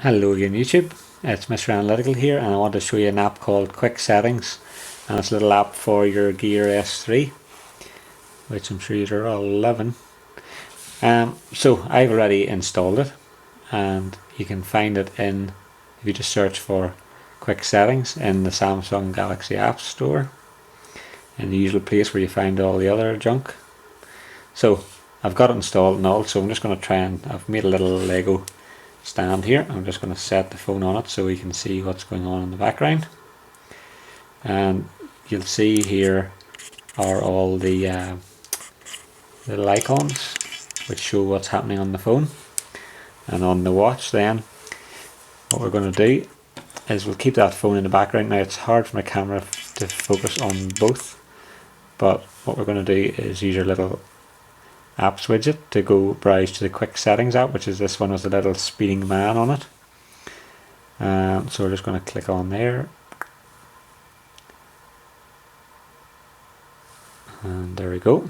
Hello again YouTube, it's Mr. Analytical here, and I want to show you an app called Quick Settings, and it's a little app for your Gear S3, which I'm sure you're all loving. So I've already installed it, and you can find it if you just search for Quick Settings in the Samsung Galaxy App Store, in the usual place where you find all the other junk. So I've got it installed and all, so I'm just going to I've made a little Lego stand here. I'm just going to set the phone on it so we can see what's going on in the background, and you'll see here are all the little icons which show what's happening on the phone. And on the watch then, what we're going to do is we'll keep that phone in the background. Now it's hard for my camera to focus on both, but what we're going to do is use your little apps widget to go browse to the Quick Settings app, which is this one with the little speeding man on it. So we're just going to click on there, and there we go.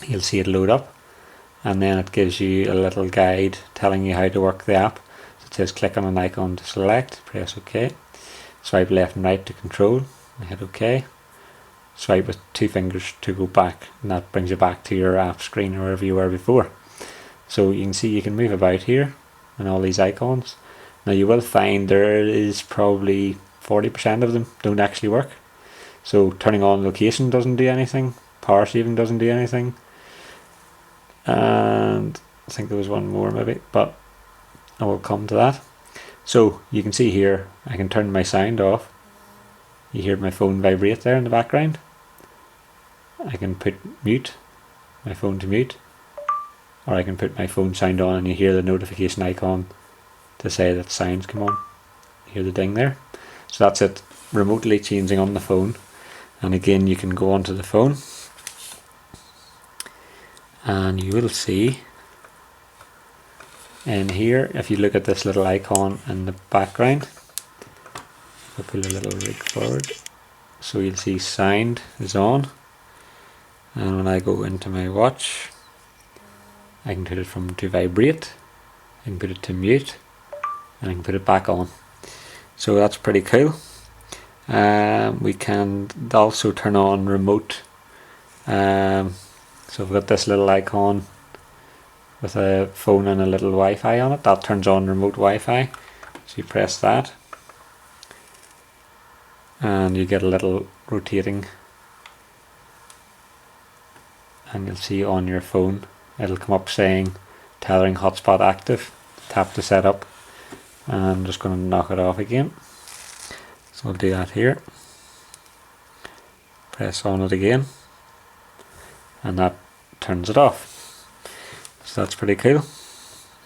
You'll see it load up, and then it gives you a little guide telling you how to work the app. So it says click on an icon to select, press OK, swipe left and right to control, and hit OK. Swipe with two fingers to go back, and that brings you back to your app screen or wherever you were before. So you can see you can move about here and all these icons. Now you will find there is probably 40% of them don't actually work. So turning on location doesn't do anything, power saving doesn't do anything, and I think there was one more maybe, but I will come to that. So you can see here I can turn my sound off. You hear my phone vibrate there in the background. I can put my phone to mute, or I can put my phone sound on and you hear the notification icon to say that sounds come on. You hear the ding there. So that's it, remotely changing on the phone. And again, you can go onto the phone and you will see in here, if you look at this little icon in the background, I'll pull a little rig forward, so you'll see sound is on, and when I go into my watch I can put it to vibrate, I can put it to mute, and I can put it back on. So that's pretty cool. We can also turn on remote, so we've got this little icon with a phone and a little Wi-Fi on it, that turns on remote Wi-Fi. So you press that and you get a little rotating, and you'll see on your phone it'll come up saying tethering hotspot active. Tap to set up, and I'm just going to knock it off again. So I'll do that here, press on it again, and that turns it off. So that's pretty cool.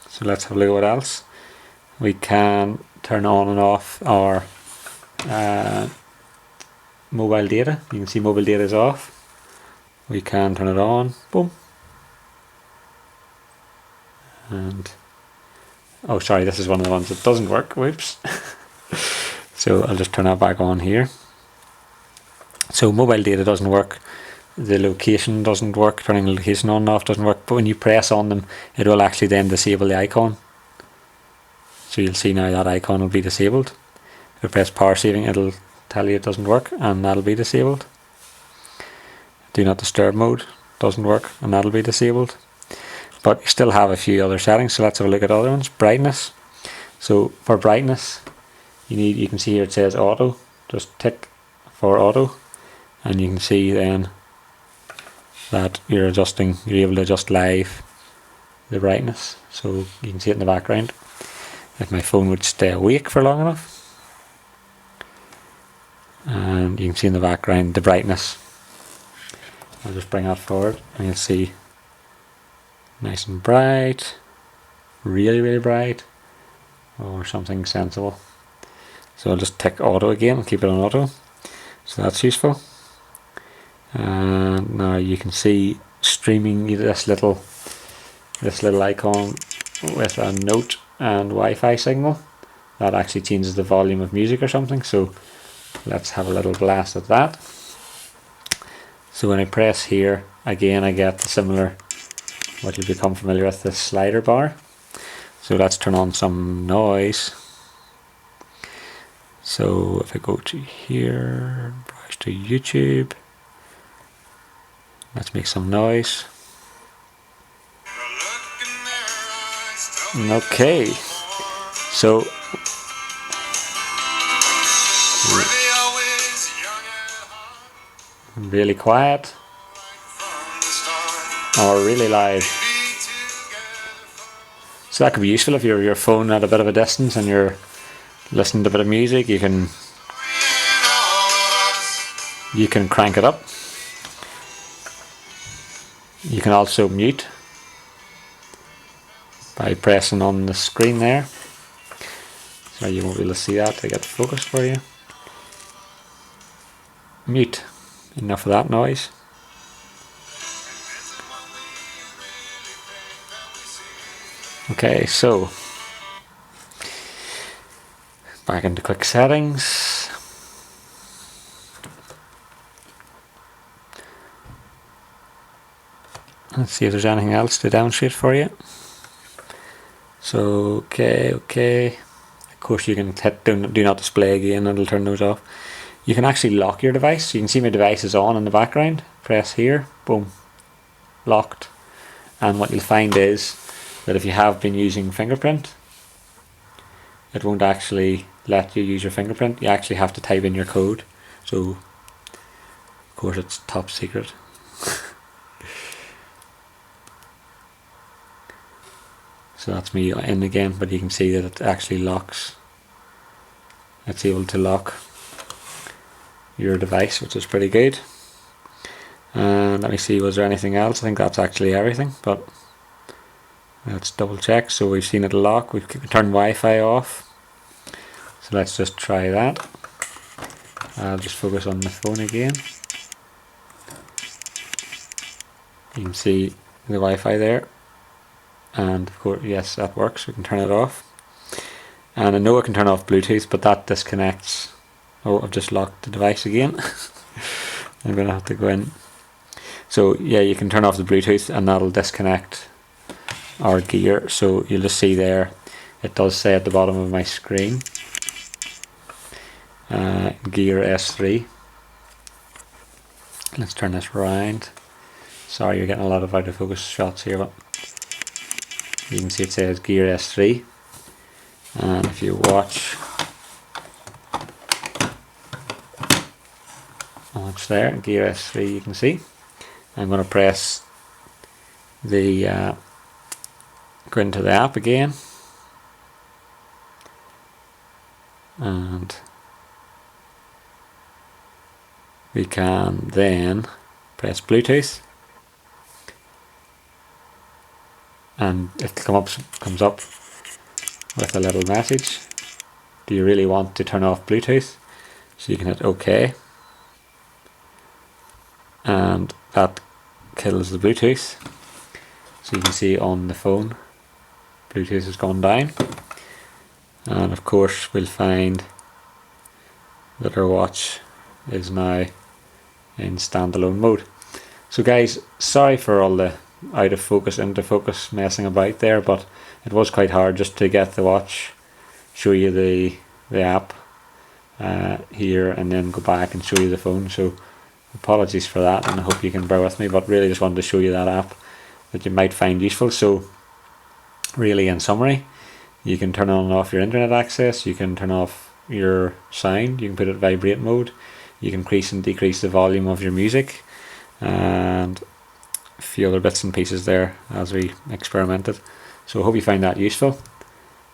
So let's have a look at what else. We can turn on and off our mobile data. You can see mobile data is off. We can turn it on, boom. And oh sorry, this is one of the ones that doesn't work, whoops. So I'll just turn that back on here. So mobile data doesn't work, the location doesn't work, turning the location on and off doesn't work, but when you press on them it will actually then disable the icon. So you'll see now that icon will be disabled. If I press power saving it'll tell you it doesn't work, and that'll be disabled. Do not disturb mode doesn't work, and that'll be disabled. But you still have a few other settings, so let's have a look at other ones. Brightness. So for brightness you can see here it says auto, just tick for auto, and you can see then that you're able to adjust live the brightness, so you can see it in the background if my phone would stay awake for long enough. And you can see in the background the brightness. I'll just bring that forward and you'll see nice and bright, really bright, or something sensible. So I'll just tick auto again and keep it on auto, so that's useful. And now you can see streaming this little icon with a note and Wi-Fi signal that actually changes the volume of music or something. So let's have a little blast at that. So when I press here again I get the similar, what you'll become familiar with, this slider bar. So let's turn on some noise. So if I go to here, browse to YouTube, let's make some noise. Okay, so really quiet or really loud. So that could be useful if you're your phone at a bit of a distance and you're listening to a bit of music. You can crank it up. You can also mute by pressing on the screen there. So you won't be able to see that to get focused for you. Mute. Enough of that noise. Okay, so back into quick settings. Let's see if there's anything else to demonstrate for you. So okay. Of course you can hit do not display again and it'll turn those off. You can actually lock your device. So you can see my device is on in the background. Press here, boom, locked. And what you'll find is that if you have been using fingerprint, it won't actually let you use your fingerprint. You actually have to type in your code. So of course it's top secret. So that's me in again, but you can see that it actually locks. It's able to lock your device, which is pretty good. And let me see, was there anything else? I think that's actually everything, but let's double check. So we've seen it lock. We've turned Wi-Fi off. So let's just try that. I'll just focus on the phone again. You can see the Wi-Fi there. And of course, yes, that works. We can turn it off. And I know I can turn off Bluetooth, but that disconnects. Oh, I've just locked the device again. I'm going to have to go in. So yeah, you can turn off the Bluetooth and that'll disconnect our gear. So you'll just see there, it does say at the bottom of my screen, Gear S3. Let's turn this around. Sorry, you're getting a lot of out of focus shots here, but you can see it says Gear S3. And if you watch there, Gear S3, you can see. I'm going to press the go into the app again, and we can then press Bluetooth, and it comes up with a little message. Do you really want to turn off Bluetooth? So you can hit OK, and that kills the Bluetooth. So you can see on the phone Bluetooth has gone down, and of course we'll find that our watch is now in standalone mode. So guys, sorry for all the out of focus, into focus messing about there, but it was quite hard just to get the watch, show you the app here, and then go back and show you the phone. So apologies for that, and I hope you can bear with me, but really just wanted to show you that app that you might find useful. So really, in summary, you can turn on and off your internet access, you can turn off your sound, you can put it vibrate mode, you can increase and decrease the volume of your music, and a few other bits and pieces there as we experimented. So I hope you find that useful,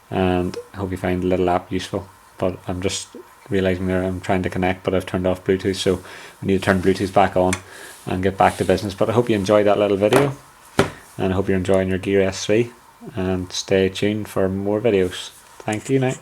and I hope you find the little app useful. But I'm just realizing there I'm trying to connect, but I've turned off Bluetooth, so we need to turn Bluetooth back on and get back to business. But I hope you enjoyed that little video, and I hope you're enjoying your Gear S3, and stay tuned for more videos. Thank you now.